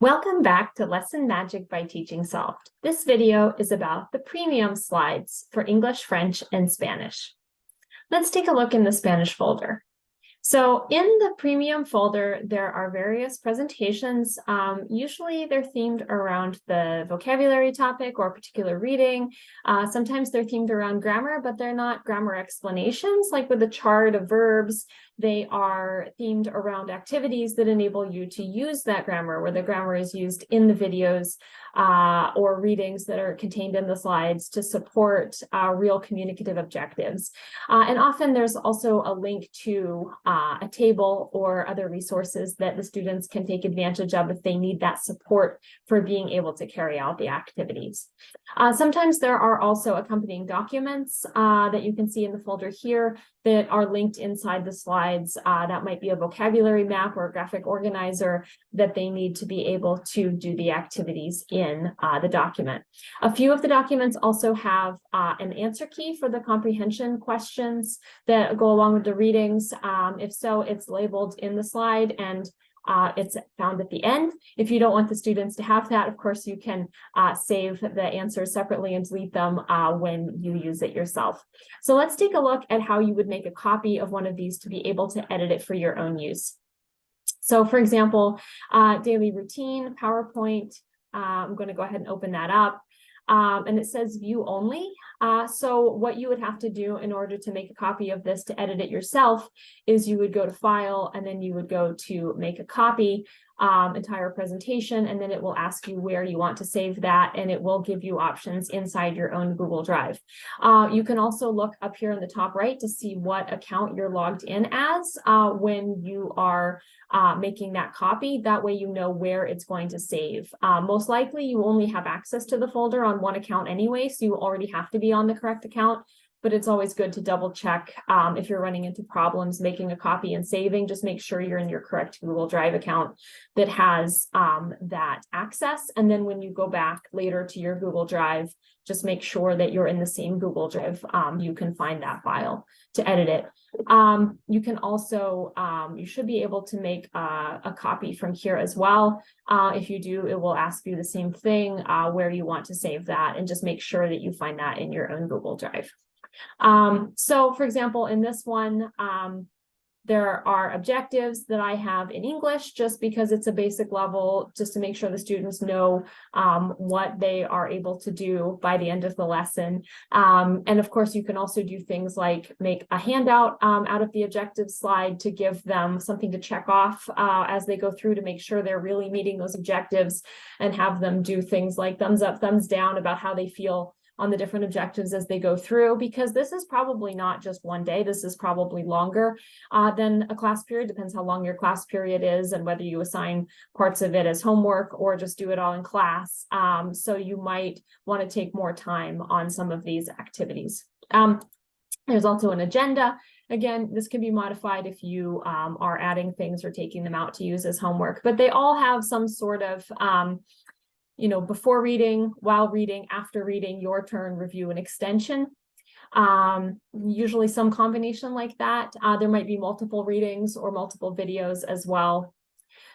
Welcome back to Lesson Magic by Teaching Solved. This video is about the premium slides for English, French, and Spanish. Let's take a look in the Spanish folder. So in the premium folder, there are various presentations. Usually they're themed around the vocabulary topic or particular reading. Sometimes they're themed around grammar, but they're not grammar explanations, like with a chart of verbs. They are themed around activities that enable you to use that grammar, where the grammar is used in the videos or readings that are contained in the slides to support real communicative objectives. And often there's also a link to a table or other resources that the students can take advantage of if they need that support for being able to carry out the activities. Sometimes there are also accompanying documents that you can see in the folder here that are linked inside the slides. That might be a vocabulary map or a graphic organizer that they need to be able to do the activities in the document. A few of the documents also have an answer key for the comprehension questions that go along with the readings. If so, it's labeled in the slide and it's found at the end. If you don't want the students to have that, of course, you can save the answers separately and delete them when you use it yourself. So let's take a look at how you would make a copy of one of these to be able to edit it for your own use. So for example, daily routine, PowerPoint, I'm going to go ahead and open that up. And it says view only. So what you would have to do in order to make a copy of this to edit it yourself is you would go to File, and then you would go to Make a Copy, entire presentation, and then it will ask you where you want to save that, and it will give you options inside your own Google Drive. You can also look up here in the top right to see what account you're logged in as when you are making that copy. That way you know where it's going to save. Most likely you only have access to the folder on one account anyway, so you already have to be on the correct account. But it's always good to double check if you're running into problems making a copy and saving. Just make sure you're in your correct Google Drive account that has that access. And then when you go back later to your Google Drive, just make sure that you're in the same Google Drive. You can find that file to edit it. You can also, you should be able to make a copy from here as well. If you do, it will ask you the same thing, where you want to save that, and just make sure that you find that in your own Google Drive. So for example, in this one, there are objectives that I have in English just because it's a basic level, just to make sure the students know what they are able to do by the end of the lesson. And of course, you can also do things like make a handout out of the objective slide to give them something to check off as they go through to make sure they're really meeting those objectives, and have them do things like thumbs up, thumbs down about how they feel on the different objectives as they go through, because this is probably not just one day. This is probably longer than a class period. Depends how long your class period is and whether you assign parts of it as homework or just do it all in class. So you might want to take more time on some of these activities. There's also an agenda. Again, this can be modified if you are adding things or taking them out to use as homework, but they all have some sort of before reading, while reading, after reading, your turn, review, and extension. Usually some combination like that. There might be multiple readings or multiple videos as well.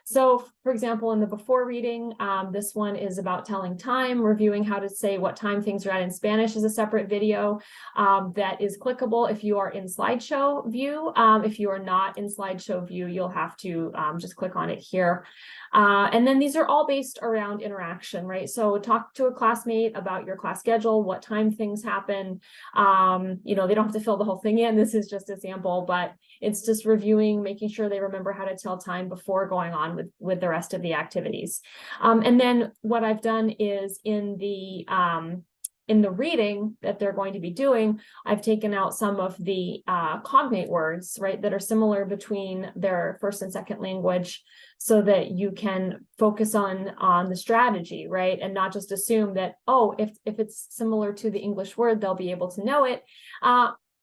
So for example, in the before reading, this one is about telling time. Reviewing how to say what time things are at in Spanish is a separate video that is clickable if you are in slideshow view. If you are not in slideshow view, you'll have to just click on it here. And then these are all based around interaction, right? So talk to a classmate about your class schedule, what time things happen. They don't have to fill the whole thing in. This is just a sample, but it's just reviewing, making sure they remember how to tell time before going on with the rest of the activities. And then what I've done is in the reading that they're going to be doing, I've taken out some of the cognate words, right, that are similar between their first and second language, so that you can focus on the strategy, right, and not just assume that, oh, if it's similar to the English word, they'll be able to know it.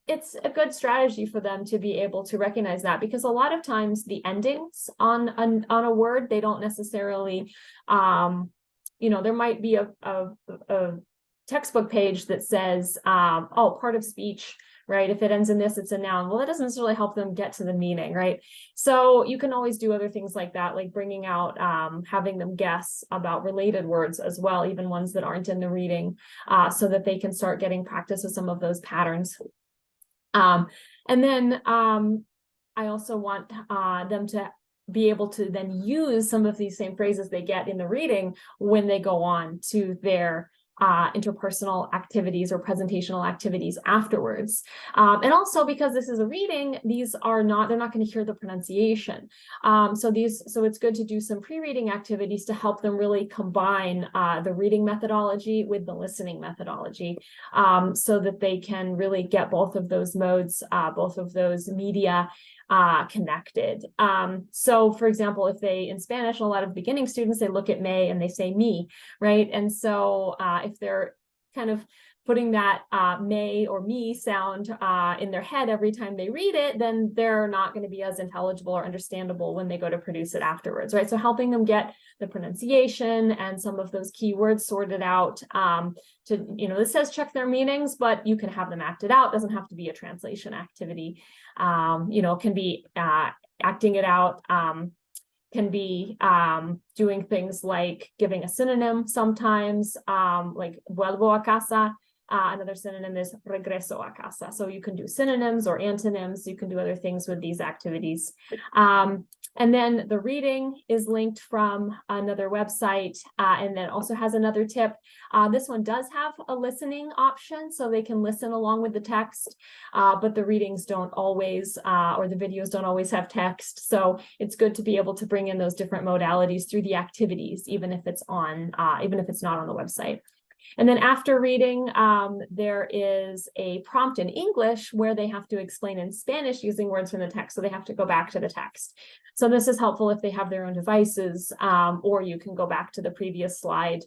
It's a good strategy for them to be able to recognize that, because a lot of times the endings on a word, they don't necessarily, there might be a textbook page that says, part of speech right? If it ends in this, it's a noun. Well, that doesn't necessarily help them get to the meaning, right? So you can always do other things like that, like bringing out, having them guess about related words as well, even ones that aren't in the reading, so that they can start getting practice with some of those patterns. And then I also want them to be able to then use some of these same phrases they get in the reading when they go on to their interpersonal activities or presentational activities afterwards. And also because this is a reading, they're not going to hear the pronunciation. So it's good to do some pre-reading activities to help them really combine the reading methodology with the listening methodology, so that they can really get both of those modes, both of those media connected. So for example, if in Spanish, a lot of beginning students, they look at me and they say me, right? And so if they're kind of putting that may or me sound in their head every time they read it, then they're not going to be as intelligible or understandable when they go to produce it afterwards, right? So helping them get the pronunciation and some of those keywords sorted out this says check their meanings, but you can have them acted out. It doesn't have to be a translation activity. Can be acting it out, can be doing things like giving a synonym sometimes, like vuelvo a casa. Another synonym is regreso a casa. So you can do synonyms or antonyms. You can do other things with these activities. And then the reading is linked from another website, and then also has another tip. This one does have a listening option, so they can listen along with the text, but the readings don't always, or the videos don't always have text. So it's good to be able to bring in those different modalities through the activities, even if it's not on the website. And then after reading, there is a prompt in English where they have to explain in Spanish using words from the text. So they have to go back to the text. So this is helpful if they have their own devices, or you can go back to the previous slide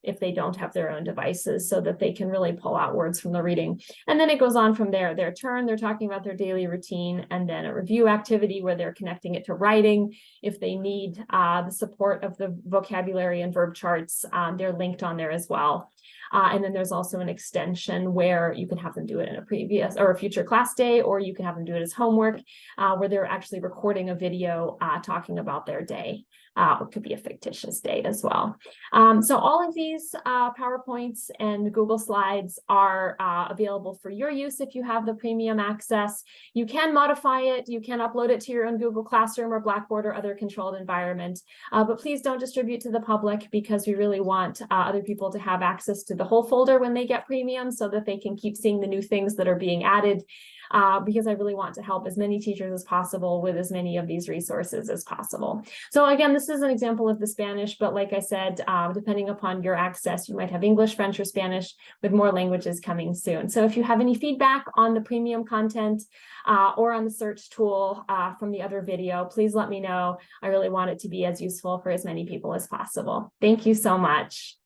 if they don't have their own devices, so that they can really pull out words from the reading. And then it goes on from there. Their turn, they're talking about their daily routine, and then a review activity where they're connecting it to writing. If they need the support of the vocabulary and verb charts, they're linked on there as well. And then there's also an extension where you can have them do it in a previous or a future class day, or you can have them do it as homework, where they're actually recording a video talking about their day. It could be a fictitious day as well. So all of these PowerPoints and Google Slides are available for your use if you have the premium access. You can modify it. You can upload it to your own Google Classroom or Blackboard or other controlled environment. But please don't distribute to the public, because we really want other people to have access to the whole folder when they get premium, so that they can keep seeing the new things that are being added. Because I really want to help as many teachers as possible with as many of these resources as possible. So again, this is an example of the Spanish, but like I said, depending upon your access, you might have English, French, or Spanish, with more languages coming soon. So if you have any feedback on the premium content or on the search tool from the other video, please let me know. I really want it to be as useful for as many people as possible. Thank you so much.